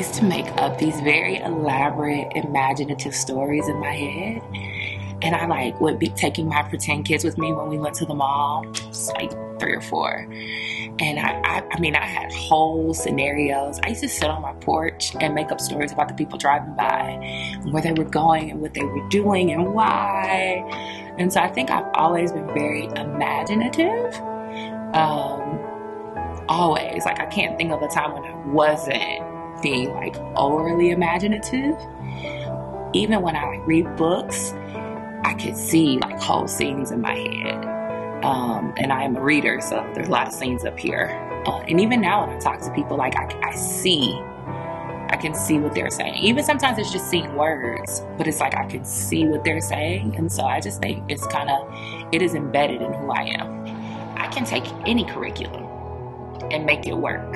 used to make up these very elaborate, imaginative stories in my head. And I would be taking my pretend kids with me when we went to the mall. It was like 3 or 4. And I had whole scenarios. I used to sit on my porch and make up stories about the people driving by, and where they were going and what they were doing and why. And so I think I've always been very imaginative. Always. I can't think of a time when I wasn't being overly imaginative. Even when I read books, I could see whole scenes in my head. And I am a reader, so there's a lot of scenes up here. And even now when I talk to people, I can see what they're saying. Even sometimes it's just seeing words, but it's I can see what they're saying. And so I just think it is embedded in who I am. I can take any curriculum and make it work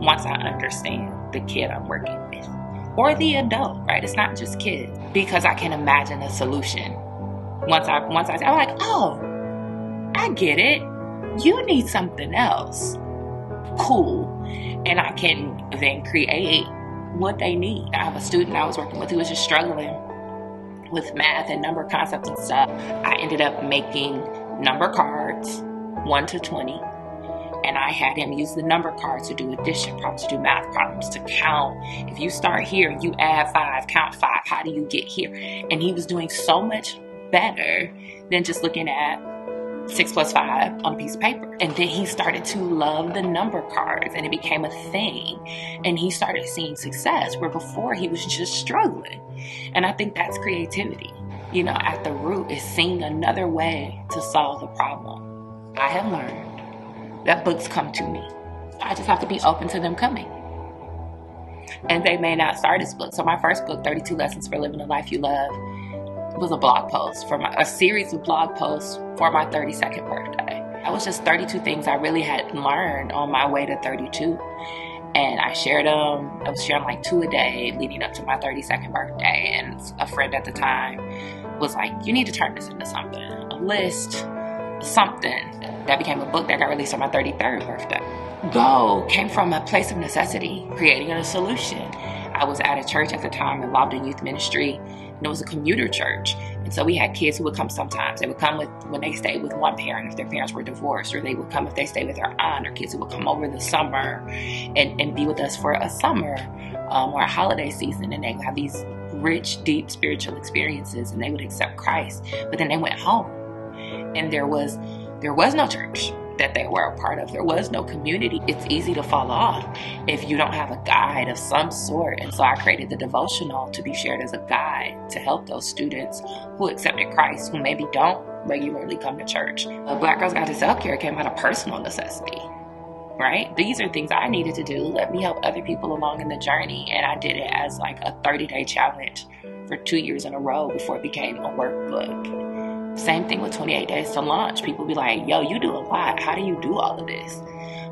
once I understand the kid I'm working with, or the adult, right? It's not just kids, because I can imagine a solution. Once I'm oh, I get it. You need something else. Cool. And I can then create what they need. I have a student I was working with who was just struggling with math and number concepts and stuff. I ended up making number cards, 1 to 20. And I had him use the number cards to do addition problems, to do math problems, to count. If you start here, you add 5, count 5. How do you get here? And he was doing so much better than just looking at 6 plus 5 on a piece of paper. And then he started to love the number cards, and it became a thing. And he started seeing success where before he was just struggling. And I think that's creativity. At the root is seeing another way to solve the problem. I have learned that books come to me. I just have to be open to them coming. And they may not start as books. So my first book, 32 Lessons for Living a Life You Love, was a blog post a series of blog posts for my 32nd birthday. That was just 32 things I really had learned on my way to 32. And I shared them. I was sharing 2 a day leading up to my 32nd birthday. And a friend at the time was like, you need to turn this into something, a list, something. That became a book that got released on my 33rd birthday. Go came from a place of necessity, creating a solution. I was at a church at the time involved in youth ministry, and it was a commuter church. And so we had kids who would come sometimes. They would come when they stayed with one parent if their parents were divorced, or they would come if they stayed with their aunt, or kids who would come over the summer and be with us for a summer or a holiday season. And they would have these rich, deep spiritual experiences, and they would accept Christ. But then they went home, and there was no church that they were a part of. There was no community. It's easy to fall off if you don't have a guide of some sort. And so I created the devotional to be shared as a guide to help those students who accepted Christ, who maybe don't regularly come to church. Black Girls Guide to Self-Care came out of personal necessity, right? These are things I needed to do. Let me help other people along in the journey. And I did it as a 30-day challenge for 2 years in a row before it became a workbook. Same thing with 28 Days to Launch. People be like, yo, you do a lot. How do you do all of this?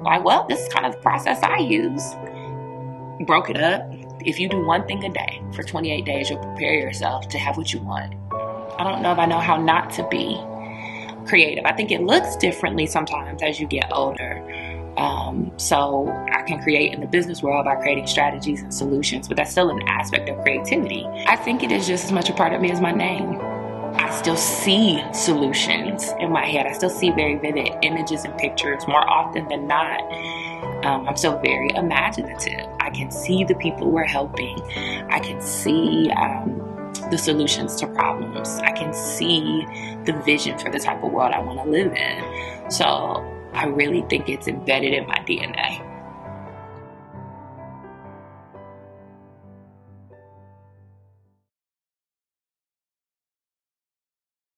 Well, this is kind of the process I use. Broke it up. If you do one thing a day for 28 days, you'll prepare yourself to have what you want. I don't know if I know how not to be creative. I think it looks differently sometimes as you get older. So I can create in the business world by creating strategies and solutions, but that's still an aspect of creativity. I think it is just as much a part of me as my name. I still see solutions in my head. I still see very vivid images and pictures more often than not. I'm still very imaginative. I can see the people we're helping. I can see the solutions to problems. I can see the vision for the type of world I want to live in. So I really think it's embedded in my DNA.